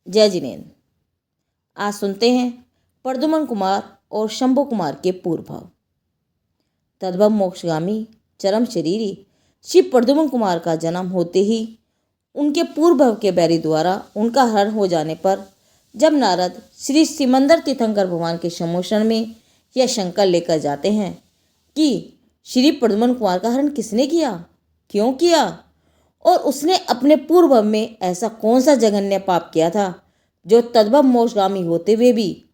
जय जिनेन्द्र। आज सुनते हैं प्रद्युम्न कुमार और शंभु कुमार के पूर्व भाव। तद्भव मोक्षगामी चरम शरीरी श्री प्रद्युम्न कुमार का जन्म होते ही उनके पूर्व भव के बैरी द्वारा उनका हरण हो जाने पर जब नारद श्री सिमंदर तीर्थंकर भगवान के सम्मोषण में यह शंका लेकर जाते हैं कि श्री प्रद्युम्न कुमार का हरण किसने किया, क्यों किया और उसने अपने पूर्व भव में ऐसा कौन सा जघन्य पाप किया था जो तद्भव मोक्षगामी होते हुए भी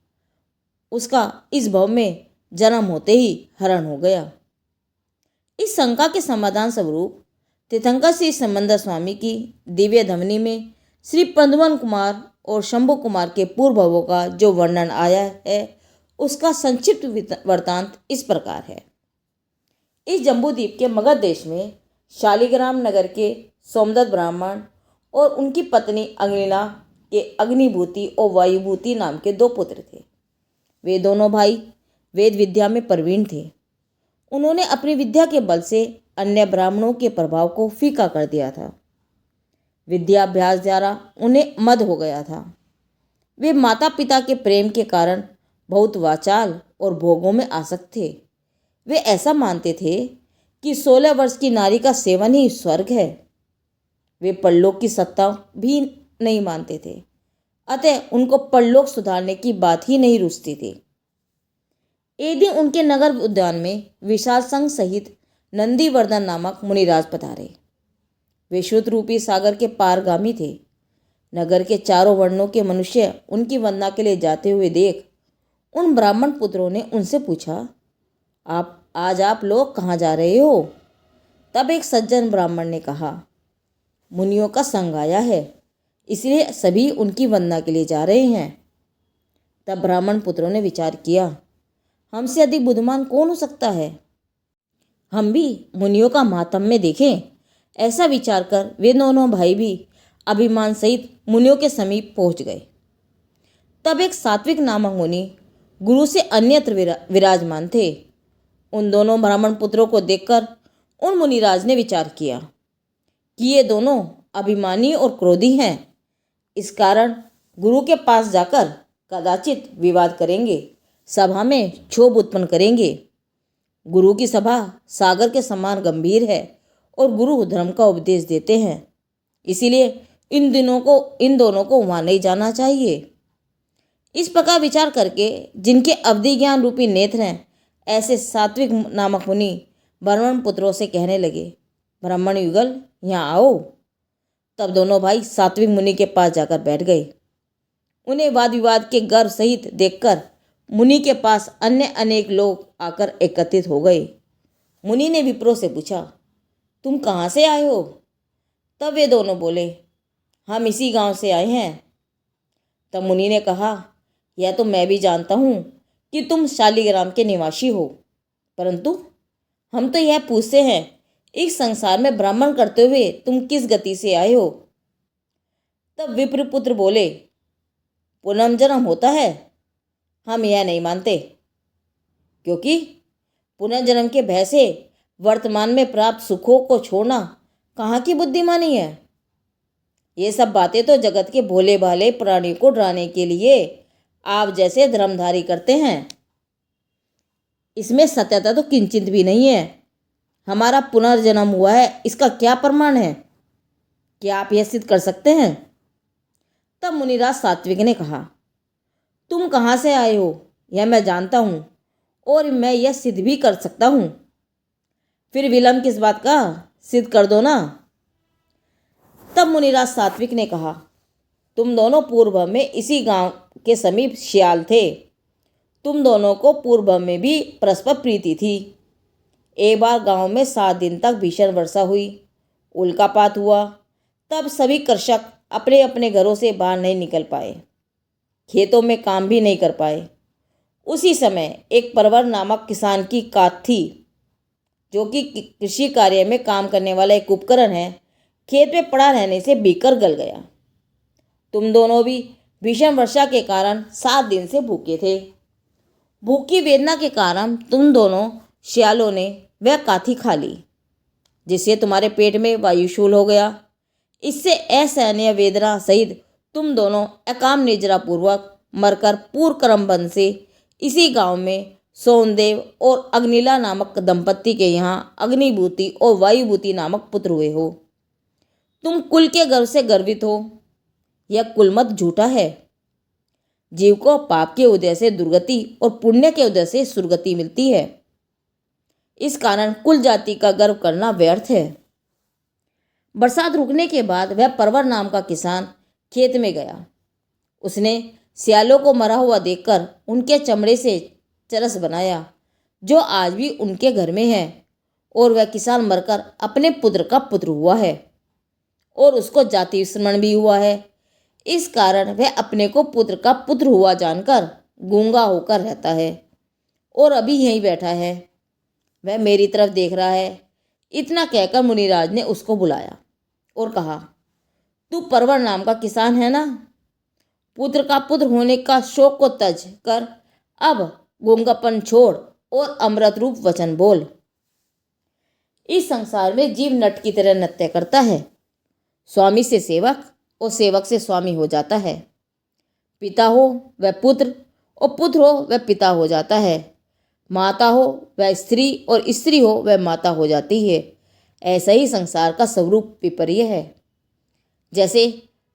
उसका इस भव में जन्म होते ही हरण हो गया। इस शंका के समाधान स्वरूप तीर्थंकर श्री सिमंदर स्वामी की दिव्य धमनी में श्री प्रद्युम्न कुमार और शंभु कुमार के पूर्व भवों का जो वर्णन आया है उसका संक्षिप्त वृत्तांत इस प्रकार है। इस जम्बूद्वीप के मगध देश में शालिग्राम नगर के सोमदत्त ब्राह्मण और उनकी पत्नी अग्निला के अग्निभूति और वायुभूति नाम के दो पुत्र थे। वे दोनों भाई वेद विद्या में प्रवीण थे। उन्होंने अपनी विद्या के बल से अन्य ब्राह्मणों के प्रभाव को फीका कर दिया था। विद्याभ्यास द्वारा उन्हें मद हो गया था। वे माता पिता के प्रेम के कारण बहुत वाचाल और भोगों में आसक्त थे। वे ऐसा मानते थे कि 16 वर्ष की नारी का सेवन ही स्वर्ग है। वे परलोक की सत्ता भी नहीं मानते थे, अतः उनको परलोक सुधारने की बात ही नहीं रुचती थी। एक दिन उनके नगर उद्यान में विशाल संघ सहित नंदीवर्धन नामक मुनिराज पधारे। वे शुद्ध रूपी सागर के पारगामी थे। नगर के चारों वर्णों के मनुष्य उनकी वंदना के लिए जाते हुए देख उन ब्राह्मण पुत्रों ने उनसे पूछा, आप लोग कहाँ जा रहे हो? तब एक सज्जन ब्राह्मण ने कहा, मुनियों का संग आया है, इसलिए सभी उनकी वंदना के लिए जा रहे हैं। तब ब्राह्मण पुत्रों ने विचार किया, हमसे अधिक बुद्धिमान कौन हो सकता है, हम भी मुनियों का महात्म्य देखें। ऐसा विचार कर वे दोनों भाई भी अभिमान सहित मुनियों के समीप पहुंच गए। तब एक सात्विक नामक मुनि गुरु से अन्यत्र विराजमान थे। उन दोनों ब्राह्मण पुत्रों को देखकर उन मुनिराज ने विचार किया कि ये दोनों अभिमानी और क्रोधी हैं। इस कारण गुरु के पास जाकर कदाचित विवाद करेंगे, सभा में क्षोभ उत्पन्न करेंगे। गुरु की सभा सागर के समान गंभीर है और गुरु धर्म का उपदेश देते हैं, इसीलिए इन दोनों को वहाँ नहीं जाना चाहिए। इस प्रकार विचार करके जिनके अवधि ज्ञान रूपी नेत्र हैं, ऐसे सात्विक नामक मुनि ब्राह्मण पुत्रों से कहने लगे, ब्राह्मण युगल यहाँ आओ। तब दोनों भाई सात्विक मुनि के पास जाकर बैठ गए। उन्हें वाद विवाद के गर्व सहित देखकर मुनि के पास अन्य अनेक लोग आकर एकत्रित हो गए। मुनि ने विप्रों से पूछा, तुम कहाँ से आए हो? तब वे दोनों बोले, हम इसी गांव से आए हैं। तब मुनि ने कहा, यह तो मैं भी जानता हूँ कि तुम शालिग्राम के निवासी हो, परंतु हम तो यह पूछते हैं, इस संसार में ब्राह्मण करते हुए तुम किस गति से आए हो? तब विप्रपुत्र बोले, पुनर्जन्म होता है, हम यह नहीं मानते, क्योंकि पुनर्जन्म के भय से वर्तमान में प्राप्त सुखों को छोड़ना कहाँ की बुद्धिमानी है। ये सब बातें तो जगत के भोले भाले प्राणी को डराने के लिए आप जैसे धर्मधारी करते हैं। इसमें सत्यता तो किंचित भी नहीं है। हमारा पुनर्जन्म हुआ है, इसका क्या प्रमाण है? क्या आप यह सिद्ध कर सकते हैं? तब मुनिराज सात्विक ने कहा, तुम कहाँ से आए हो यह मैं जानता हूँ और मैं यह सिद्ध भी कर सकता हूँ। फिर विलंब किस बात का, सिद्ध कर दो ना। तब मुनिराज सात्विक ने कहा, तुम दोनों पूर्व में इसी गांव के समीप श्याल थे। तुम दोनों को पूर्व में भी परस्पर प्रीति थी। एक बार गांव में 7 दिन तक भीषण वर्षा हुई, उल्कापात हुआ। तब सभी कृषक अपने अपने घरों से बाहर नहीं निकल पाए, खेतों में काम भी नहीं कर पाए। उसी समय एक परवर नामक किसान की कात थी, जो कि कृषि कार्य में काम करने वाला एक उपकरण है, खेत में पड़ा रहने से भीकर गल गया। तुम दोनों भी भीषण वर्षा के कारण 7 दिन से भूखे थे। भूख की वेदना के कारण तुम दोनों श्यालों ने वह काथी खा ली, जिससे तुम्हारे पेट में वायुशूल हो गया। इससे असहनीय वेदना सहित तुम दोनों अकाम निजरा पूर्वक मरकर पूर्व क्रमबंध से इसी गांव में सोमदेव और अग्निला नामक दंपत्ति के यहाँ अग्निभूति और वायुभूति नामक पुत्र हुए हो। तुम कुल के गर्व से गर्वित हो। यह कुलमत झूठा है। जीव को पाप के उदय से दुर्गति और पुण्य के उदय से सुरगति मिलती है। इस कारण कुल जाति का गर्व करना व्यर्थ है। बरसात रुकने के बाद वह परवर नाम का किसान खेत में गया। उसने सियालों को मरा हुआ देखकर उनके चमड़े से चरस बनाया, जो आज भी उनके घर में है, और वह किसान मरकर अपने पुत्र का पुत्र हुआ है और उसको जाति विस्मरण भी हुआ है। इस कारण वह अपने को पुत्र का पुत्र हुआ जानकर गूंगा होकर रहता है और अभी यहीं बैठा है। वह मेरी तरफ देख रहा है। इतना कहकर मुनिराज ने उसको बुलाया और कहा, तू परवर नाम का किसान है ना? पुत्र का पुत्र होने का शोक को तज कर अब गूंगापन छोड़ और अमृत रूप वचन बोल। इस संसार में जीव नट की तरह नृत्य करता है। स्वामी से सेवक और सेवक से स्वामी हो जाता है। पिता हो वह पुत्र और पुत्र हो वह पिता हो जाता है। माता हो वह स्त्री और स्त्री हो वह माता हो जाती है। ऐसा ही संसार का स्वरूप विपर्य है। जैसे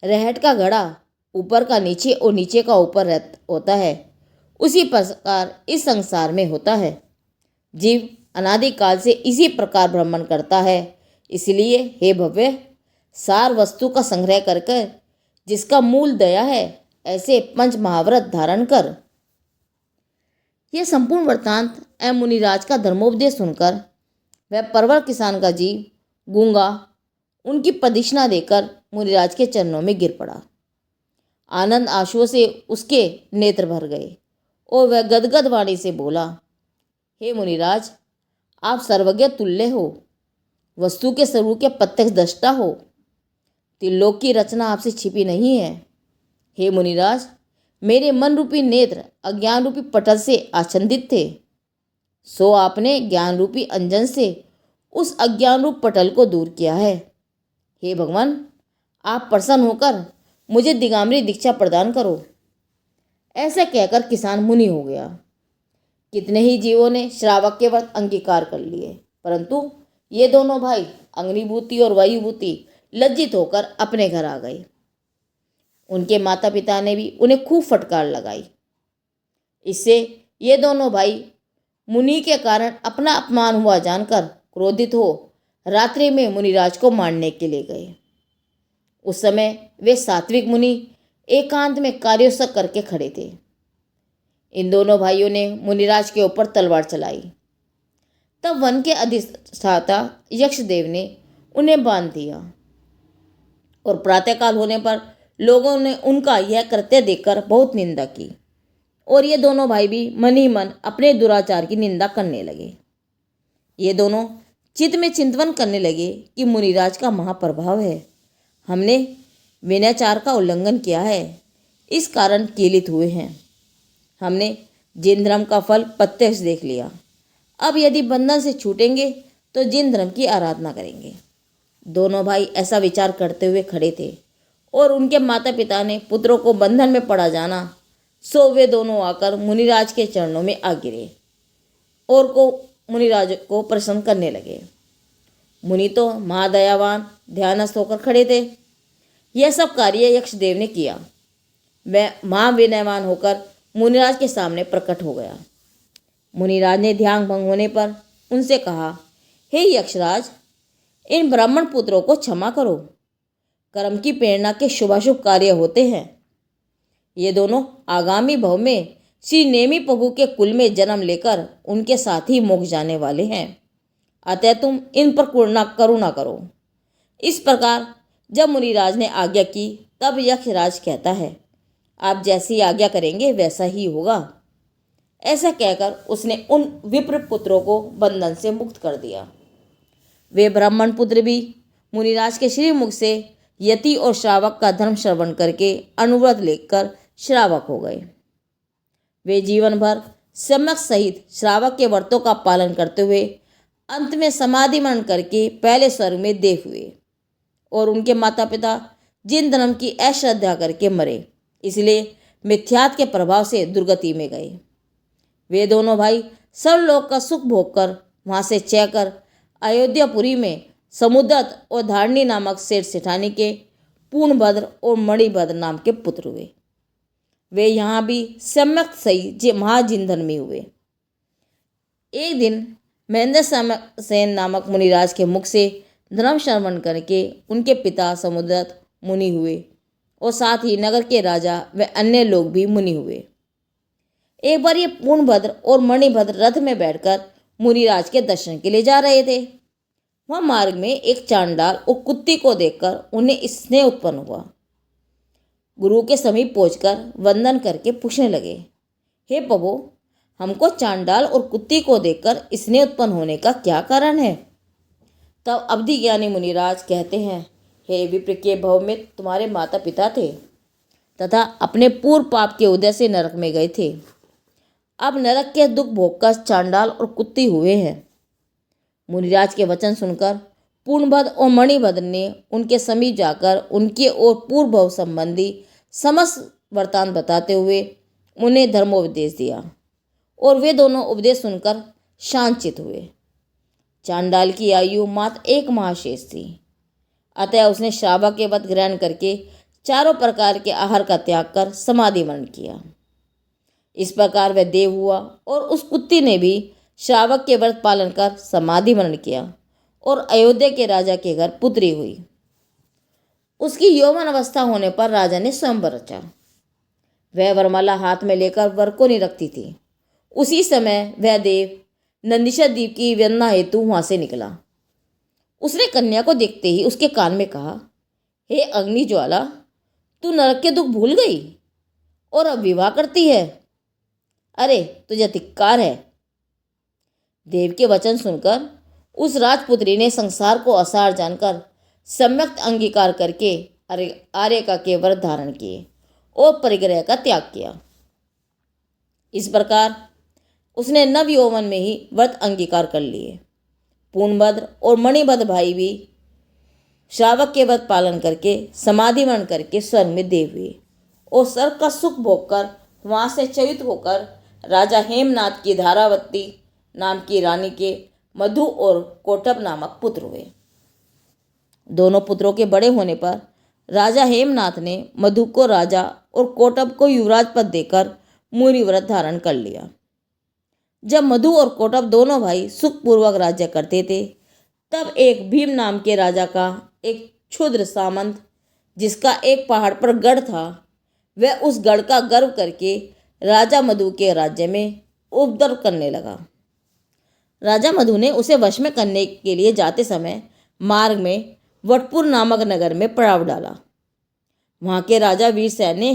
रहट का घड़ा ऊपर का नीचे और नीचे का ऊपर होता है, उसी प्रकार इस संसार में होता है। जीव अनादिकाल से इसी प्रकार भ्रमण करता है। इसलिए हे भव्य, सार वस्तु का संग्रह करके जिसका मूल दया है, ऐसे पंच महाव्रत धारण कर। यह संपूर्ण वृत्तांत एवं मुनिराज का धर्मोपदेश सुनकर वह परवर किसान का जीव गूंगा उनकी प्रदक्षिणा देकर मुनिराज के चरणों में गिर पड़ा। आनंद आंसुओं से उसके नेत्र भर गए और वह गदगद वाणी से बोला, हे मुनिराज, आप सर्वज्ञ तुल्य हो, वस्तु के स्वरूप के प्रत्यक्ष दृष्टा हो। त्रिलोक की रचना आपसे छिपी नहीं है। हे मुनिराज, मेरे मन रूपी नेत्र अज्ञान रूपी पटल से आच्छादित थे, सो आपने ज्ञान रूपी अंजन से उस अज्ञान रूप पटल को दूर किया है। हे भगवान, आप प्रसन्न होकर मुझे दिगंबरी दीक्षा प्रदान करो। ऐसा कहकर किसान मुनि हो गया। कितने ही जीवों ने श्रावक के व्रत अंगीकार कर लिए, परंतु ये दोनों भाई अग्निभूति और वायुभूति लज्जित होकर अपने घर आ गए। उनके माता पिता ने भी उन्हें खूब फटकार लगाई। इससे ये दोनों भाई मुनि के कारण अपना अपमान हुआ जानकर क्रोधित हो रात्रि में मुनिराज को मारने के लिए गए। उस समय वे सात्विक मुनि एकांत में कार्योत्सक करके खड़े थे। इन दोनों भाइयों ने मुनिराज के ऊपर तलवार चलाई। तब वन के अधिष्ठाता यक्षदेव ने उन्हें बांध दिया और प्रातःकाल होने पर लोगों ने उनका यह कृत्य देखकर बहुत निंदा की और ये दोनों भाई भी मन ही मन अपने दुराचार की निंदा करने लगे। ये दोनों चित्त में चिंतन करने लगे कि मुनिराज का महाप्रभाव है। हमने विनयाचार का उल्लंघन किया है, इस कारण कीलित हुए हैं। हमने जिन धर्म का फल प्रत्यक्ष देख लिया। अब यदि बंधन से छूटेंगे तो जिन धर्म की आराधना करेंगे। दोनों भाई ऐसा विचार करते हुए खड़े थे और उनके माता पिता ने पुत्रों को बंधन में पड़ा जाना, सो वे दोनों आकर मुनिराज के चरणों में आ गिरे और मुनिराज को प्रसन्न करने लगे। मुनि तो महादयावान ध्यानस्थ होकर खड़े थे। यह सब कार्य यक्षदेव ने किया। वह महाविनयवान होकर मुनिराज के सामने प्रकट हो गया। मुनिराज ने ध्यान भंग होने पर उनसे कहा, हे यक्षराज, इन ब्राह्मण पुत्रों को क्षमा करो। कर्म की प्रेरणा के शुभाशुभ कार्य होते हैं। ये दोनों आगामी भव में श्री नेमी प्रभु के कुल में जन्म लेकर उनके साथ ही मोक्ष जाने वाले हैं। अतः तुम इन पर करुणा करो। इस प्रकार जब मुनिराज ने आज्ञा की तब यक्षराज कहता है, आप जैसी आज्ञा करेंगे वैसा ही होगा। ऐसा कहकर उसने उन विप्र पुत्रों को बंधन से मुक्त कर दिया। वे ब्राह्मण पुत्र भी मुनिराज के श्रीमुख से यति और श्रावक का धर्म श्रवण करके अनुव्रत लेकर श्रावक हो गए। वे जीवन भर सम्यक सहित श्रावक के व्रतों का पालन करते हुए अंत में समाधि मरण करके पहले स्वर्ग में देव हुए और उनके माता पिता जिन धर्म की अश्रद्धा करके मरे, इसलिए मिथ्यात के प्रभाव से दुर्गति में गए। वे दोनों भाई सब लोग का सुख भोग कर वहां से चयकर अयोध्यापुरी में समुद्रत और धारणी नामक सेठ सेठानी के पूर्णभद्र और मणिभद्र नाम के पुत्र हुए। वे यहाँ भी सम्यक सही महाजिनधर्मी हुए। एक दिन महेंद्र सेन नामक मुनिराज के मुख से धर्म श्रवण करके उनके पिता समुद्रत मुनि हुए और साथ ही नगर के राजा व अन्य लोग भी मुनि हुए। एक बार ये पूर्णभद्र और मणिभद्र रथ में बैठकर मुनिराज के दर्शन के लिए जा रहे थे। वह मार्ग में एक चांडाल और कुत्ती को देखकर उन्हें स्नेह उत्पन्न हुआ। गुरु के समीप पहुंचकर वंदन करके पूछने लगे, हे प्रभु, हमको चांडाल और कुत्ती को देखकर स्नेह उत्पन्न होने का क्या कारण है? तब अवधि ज्ञानी मुनिराज कहते हैं, हे विप्र के भव में तुम्हारे माता पिता थे तथा अपने पूर्व पाप के उदय से नरक में गए थे। अब नरक के दुख भोगकर चांडाल और कुत्ती हुए हैं। मुनिराज के वचन सुनकर पूर्णभद्र और मणिभद्र ने उनके समीप जाकर उनके और पूर्व भव संबंधी समस्त वृत्तांत बताते हुए उन्हें धर्मोपदेश दिया और वे दोनों उपदेश सुनकर शांतचित्त हुए। चांडाल की आयु मात्र 1 माह शेष थी, अतः उसने श्रावक के व्रत ग्रहण करके चारों प्रकार के आहार का त्याग कर समाधि वर्ण किया। इस प्रकार वह देव हुआ और उस कुत्ती ने भी श्रावक के व्रत पालन कर समाधि वर्ण किया और अयोध्या के राजा के घर पुत्री हुई। उसकी यौवन अवस्था होने पर राजा ने स्वयंवर रचा। वह वरमाला हाथ में लेकर वर को नहीं रखती थी। उसी समय वह देव नंदीशा द्वीप की वंदना हेतु वहां से निकला। उसने कन्या को देखते ही उसके कान में कहा, हे अग्नि ज्वाला, तू नरक के दुख भूल गई और अब विवाह करती है? अरे तुझे धिक्कार है। देव के वचन सुनकर उस राजपुत्री ने संसार को असार जानकर सम्यक अंगीकार करके आर्यका के व्रत धारण किए और परिग्रह का त्याग किया। इस प्रकार उसने नव यौवन में ही व्रत अंगीकार कर लिए। पूर्णभद्र और मणिभद्र भाई भी श्रावक के व्रत पालन करके समाधि वर्ण करके स्वर्ग में देव हुए और स्वर्ग का सुख भोग कर वहां से च्युत होकर राजा हेमनाथ की धारावती नाम की रानी के मधु और कोटप नामक पुत्र हुए। दोनों पुत्रों के बड़े होने पर राजा हेमनाथ ने मधु को राजा और कोटप को युवराज पद देकर मुनि व्रत धारण कर लिया। जब मधु और कोटप दोनों भाई सुखपूर्वक राज्य करते थे, तब एक भीम नाम के राजा का एक क्षुद्र सामंत, जिसका एक पहाड़ पर गढ़ था, वह उस गढ़ का गर्व करके राजा मधु के राज्य में उपद्रव करने लगा। राजा मधु ने उसे वश में करने के लिए जाते समय मार्ग में वटपुर नामक नगर में पड़ाव डाला। वहां के राजा वीरसेन ने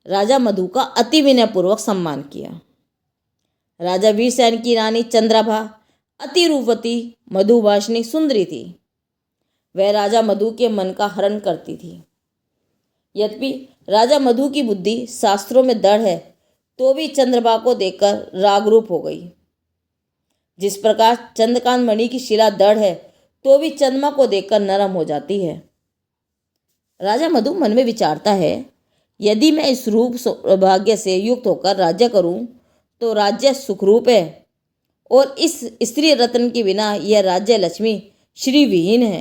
राजा मधु का अति विनयपूर्वक सम्मान किया। राजा वीरसेन की रानी चंद्राभा अति रूपवती मधुभाषिनी सुंदरी थी। वह राजा मधु के मन का हरण करती थी। यद्यपि राजा मधु की बुद्धि शास्त्रों में दृढ़ है, तो भी चंद्रभा को देखकर रागरूप हो गई। जिस प्रकार चंद्रकांत मणि की शिला दृढ़ है, तो भी चंद्रमा को देखकर नरम हो जाती है। राजा मधु मन में विचारता है, यदि मैं इस रूप सौभाग्य से युक्त होकर राज्य करूं तो राज्य सुखरूप है और इस स्त्री रत्न के बिना यह राज्य लक्ष्मी श्री विहीन है।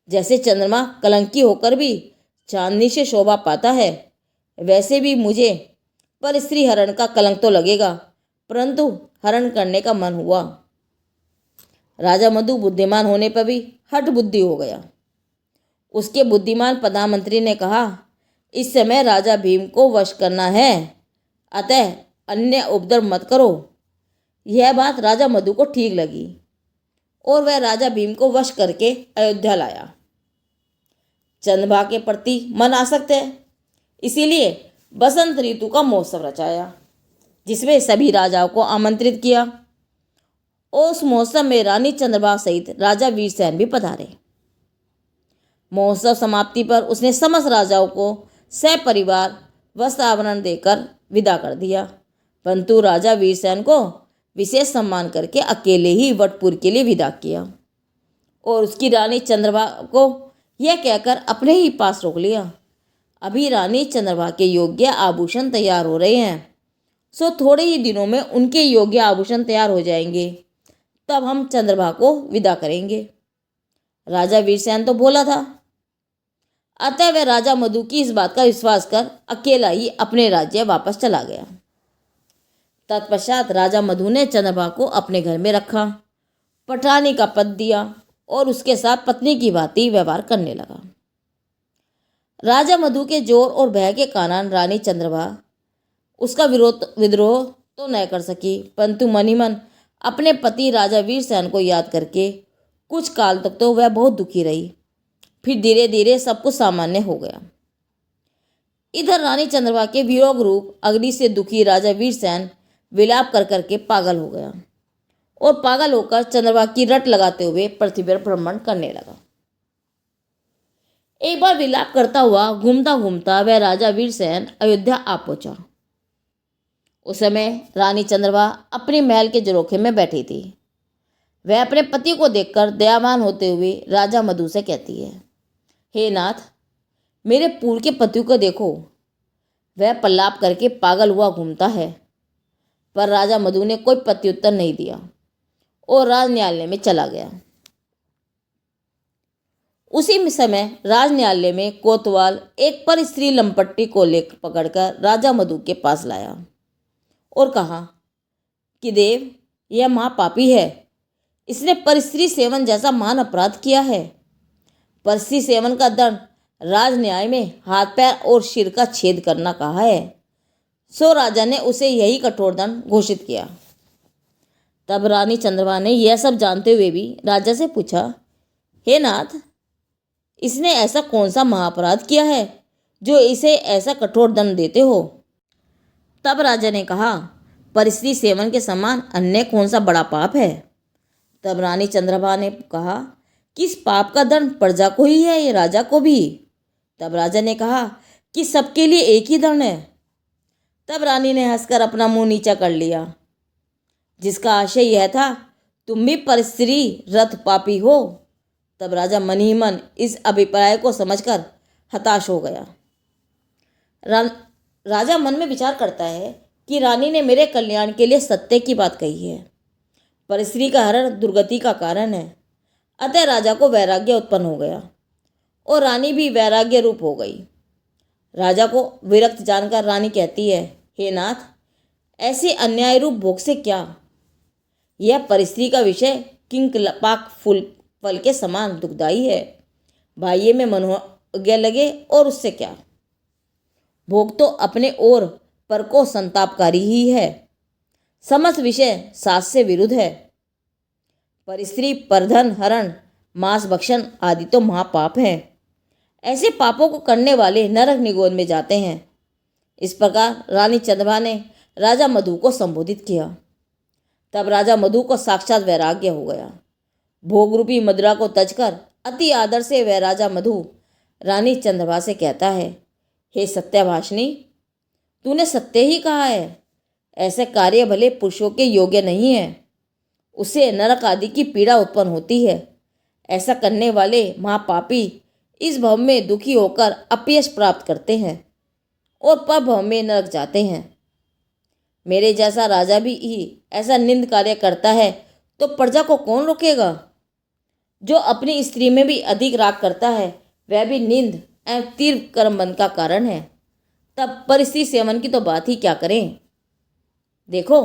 जैसे चंद्रमा कलंकी होकर भी चांदनी से शोभा पाता है, वैसे भी मुझे पर स्त्री हरण का कलंक तो लगेगा, परंतु हरण करने का मन हुआ। राजा मधु बुद्धिमान होने पर भी हठ बुद्धि हो गया। उसके बुद्धिमान प्रधानमंत्री ने कहा, इस समय राजा भीम को वश करना है, अतः अन्य उपद्रव मत करो। यह बात राजा मधु को ठीक लगी और वह राजा भीम को वश करके अयोध्या लाया। चंद्रभा के प्रति मन आसक्त है, इसीलिए बसंत ऋतु का महोत्सव रचाया, जिसमें सभी राजाओं को आमंत्रित किया। उस महोत्सव में रानी चंद्रभा सहित राजा वीरसेन भी पधारे। महोत्सव समाप्ति पर उसने समस्त राजाओं को सपरिवार वस्त्र आभरण देकर विदा कर दिया, परंतु राजा वीरसेन को विशेष सम्मान करके अकेले ही वटपुर के लिए विदा किया और उसकी रानी चंद्रभा को यह कहकर अपने ही पास रोक लिया। अभी रानी चंद्रभा के योग्य आभूषण तैयार हो रहे हैं, सो थोड़े ही दिनों में उनके योग्य आभूषण तैयार हो जाएंगे, तब हम चंद्रभा को विदा करेंगे। राजा वीरसेन तो भोला था, अतः वह राजा मधु की इस बात का विश्वास कर अकेला ही अपने राज्य वापस चला गया। तत्पश्चात राजा मधु ने चंद्रभा को अपने घर में रखा, पटरानी का पद दिया और उसके साथ पत्नी की भांति व्यवहार करने लगा। राजा मधु के जोर और भय के कारण रानी चंद्रभा उसका विद्रोह तो न कर सकी, परंतु मन ही मन अपने पति राजा वीरसेन को याद करके कुछ काल तक तो वह बहुत दुखी रही। फिर धीरे धीरे सब कुछ सामान्य हो गया। इधर रानी चंद्रभा के वियोग रूप अग्नि से दुखी राजा वीरसेन विलाप कर करके पागल हो गया और पागल होकर चंद्रभा की रट लगाते हुए पृथ्वी पर भ्रमण करने लगा। एक बार विलाप करता हुआ घूमता घूमता वह राजा वीरसेन अयोध्या आ पहुंचा। उस समय रानी चंद्रभा अपने महल के झरोखे में बैठी थी। वह अपने पति को देखकर दयावान होते हुए राजा मधु से कहती है, हे नाथ, मेरे पूर्व के पति को देखो, वह प्रलाप करके पागल हुआ घूमता है। पर राजा मधु ने कोई प्रत्युत्तर नहीं दिया और राज न्यायालय में चला गया। उसी समय राज न्यायालय में कोतवाल एक पर स्त्री लंपट्टी को लेकर पकड़कर राजा मधु के पास लाया और कहा कि देव, यह महापापी है, इसने परस्त्री सेवन जैसा महान अपराध किया है। परस्त्री सेवन का दंड राज न्याय में हाथ पैर और सिर का छेद करना कहा है, सो राजा ने उसे यही कठोर दंड घोषित किया। तब रानी चंद्रभा ने यह सब जानते हुए भी राजा से पूछा, हे नाथ, इसने ऐसा कौन सा महाअपराध किया है जो इसे ऐसा कठोर दंड देते हो? तब राजा ने कहा, परस्त्री सेवन के समान अन्य कौन सा बड़ा पाप है? तब रानी चंद्रभा ने कहा कि इस पाप का दंड प्रजा को ही है या राजा को भी? तब राजा ने कहा कि सबके लिए एक ही दंड है। तब रानी ने हंसकर अपना मुंह नीचा कर लिया, जिसका आशय यह था, तुम भी परस्त्री रथ पापी हो। तब राजा मन ही मन इस अभिप्राय को समझकर हताश हो गया। राजा मन में विचार करता है कि रानी ने मेरे कल्याण के लिए सत्य की बात कही है। परस्त्री का हरण दुर्गति का कारण है। अतः राजा को वैराग्य उत्पन्न हो गया और रानी भी वैराग्य रूप हो गई। राजा को विरक्त जानकर रानी कहती है, हे नाथ, ऐसे अन्याय रूप भोग से क्या? यह परस्त्री का विषय किंकपाक फल के समान दुखदायी है। बाह्य में मनोज्ञ लगे और उससे क्या? भोग तो अपने ओर पर को संतापकारी ही है। समस्त विषय सास से विरुद्ध है। परस्त्री, परधन हरण, मांस भक्षण आदि तो महापाप हैं। ऐसे पापों को करने वाले नरक निगोद में जाते हैं। इस प्रकार रानी चंद्रभा ने राजा मधु को संबोधित किया। तब राजा मधु को साक्षात वैराग्य हो गया। भोग रूपी मदिरा को तजकर अति आदर से वह राजा मधु रानी चंद्रभा से कहता है, हे सत्यभाषिणी, तूने सत्य ही कहा है। ऐसे कार्य भले पुरुषों के योग्य नहीं है। उससे नरक आदि की पीड़ा उत्पन्न होती है। ऐसा करने वाले महापापी इस भव में दुखी होकर अपयश प्राप्त करते हैं और परभव में नरक जाते हैं। मेरे जैसा राजा भी ही ऐसा निंद कार्य करता है तो प्रजा को कौन रोकेगा? जो अपनी स्त्री में भी अधिक राग करता है वह भी निंद एवं तीव्र कर्मबंध का कारण है। तब परस्त्री सेवन की तो बात ही क्या करें। देखो,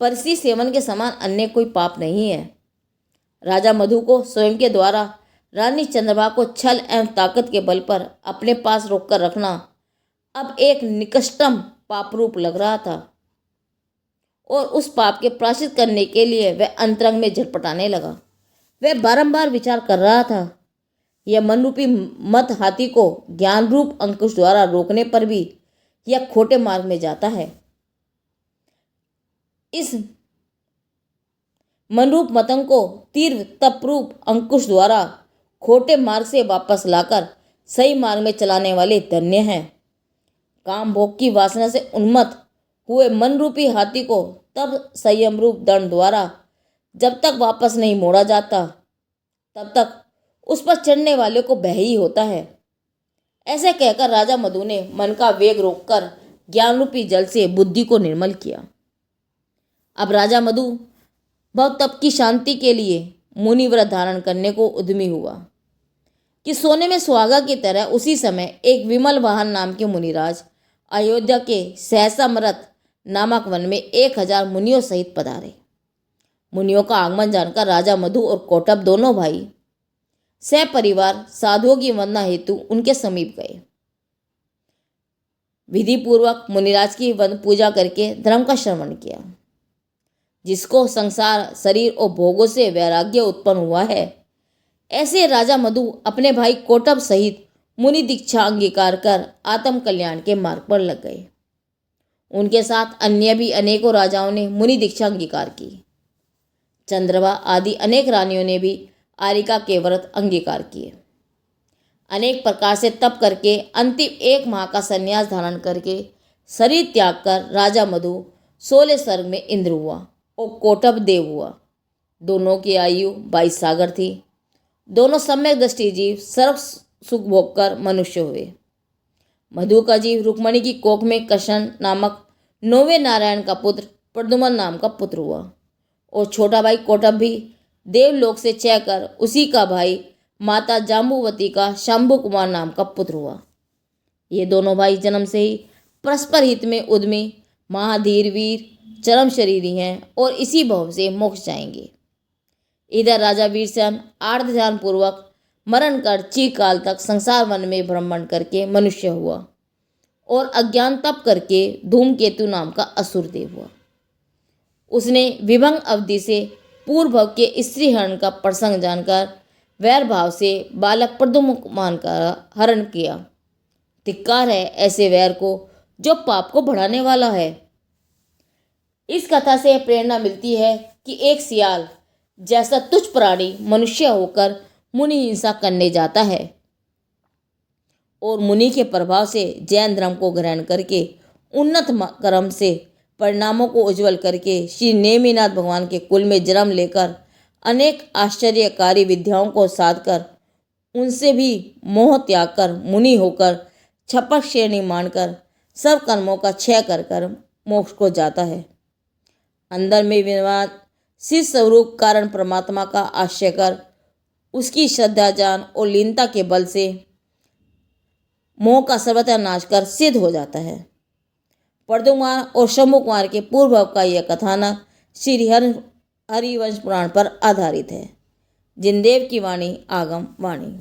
परस्त्री सेवन के समान अन्य कोई पाप नहीं है। राजा मधु को स्वयं के द्वारा रानी चंद्रभा को छल एवं ताकत के बल पर अपने पास रोककर रखना अब एक निकृष्टतम पाप रूप लग रहा था और उस पाप के प्रायश्चित करने के लिए वह अंतरंग में झटपटाने लगा। वह बारंबार विचार कर रहा था, यह मन रूपी मत हाथी को ज्ञान रूप अंकुश द्वारा रोकने पर भी यह खोटे मार्ग में जाता है। इस मनरूप मतंग को तीव्र तपरूप अंकुश द्वारा खोटे मार्ग से वापस लाकर सही मार्ग में चलाने वाले धन्य हैं। काम भोग की वासना से उन्मत्त हुए मन रूपी हाथी को तब संयम रूप दंड द्वारा जब तक वापस नहीं मोड़ा जाता तब तक उस पर चढ़ने वाले को भय ही होता है। ऐसे कहकर राजा मधु ने मन का वेग रोककर ज्ञान रूपी जल से बुद्धि को निर्मल किया। अब राजा मधु भव तप की शांति के लिए मुनि व्रत धारण करने को उद्यमी हुआ कि सोने में सुहागा की तरह उसी समय एक विमल वाहन नाम के मुनिराज अयोध्या के सहसामरत नामक वन में 1000 मुनियों सहित पधारे। मुनियों का आगमन जानकर राजा मधु और कौटब दोनों भाई सपरिवार साधुओं की वंदना हेतु उनके समीप गए। विधि पूर्वक मुनिराज की पूजा करके धर्म का श्रवण किया। जिसको संसार शरीर और भोगों से वैराग्य उत्पन्न हुआ है, ऐसे राजा मधु अपने भाई कोटब सहित मुनि दीक्षा अंगीकार कर आत्म कल्याण के मार्ग पर लग गए। उनके साथ अन्य भी अनेकों राजाओं ने मुनि दीक्षा अंगीकार की। चंद्रवा आदि अनेक रानियों ने भी आरिका के व्रत अंगीकार किए। अनेक प्रकार से तप करके अंतिम 1 माह का संन्यास धारण करके शरीर त्याग कर राजा मधु 16 सर्ग में इंद्र हुआ और कोटब देव हुआ। दोनों की आयु 22 सागर थी। दोनों सम्यक दृष्टि जीव सर्व सुख भोग कर मनुष्य हुए। मधु का जीव रुक्मणी की कोख में कृष्ण नामक 9वें नारायण का पुत्र प्रद्युम्न नाम का पुत्र हुआ और छोटा भाई कोटब भी देवलोक से चय कर उसी का भाई माता जाम्बुवती का शंभु कुमार नाम का पुत्र हुआ। ये दोनों भाई जन्म से ही परस्पर हित में उद्यमी महाधीर वीर चरम शरीरी हैं और इसी भाव से मोक्ष जाएंगे। इधर राजा वीरसेन आर्ध ध्यान पूर्वक मरण कर चिरकाल तक संसार वन में भ्रमण करके मनुष्य हुआ और अज्ञान तप करके धूमकेतु नाम का असुर देव हुआ। उसने विभंग अवधि से पूर्व के स्त्री हरण का प्रसंग जानकर वैर भाव से बालक प्रद्युम्न कुमार का हरण किया। धिक्कार है ऐसे वैर को जो पाप को बढ़ाने वाला है। इस कथा से प्रेरणा मिलती है कि एक सियाल जैसा तुच्छ प्राणी मनुष्य होकर मुनि हिंसा करने जाता है और मुनि के प्रभाव से जैन धर्म को ग्रहण करके उन्नत कर्म से परिणामों को उज्जवल करके श्री नेमिनाथ भगवान के कुल में जन्म लेकर अनेक आश्चर्यकारी विद्याओं को साधकर उनसे भी मोह त्याग कर मुनि होकर छपक श्रेणी मानकर सब कर्मों का क्षय कर मोक्ष को जाता है। अंदर में विद्यमान शिव स्वरूप कारण परमात्मा का आश्रय कर उसकी श्रद्धा जान और लीनता के बल से मोह का सर्वथा नाश कर सिद्ध हो जाता है। प्रद्युम्न और शंभु कुमार के पूर्व का यह कथानक श्री हरिवंश पुराण पर आधारित है। जिनदेव की वाणी आगम वाणी।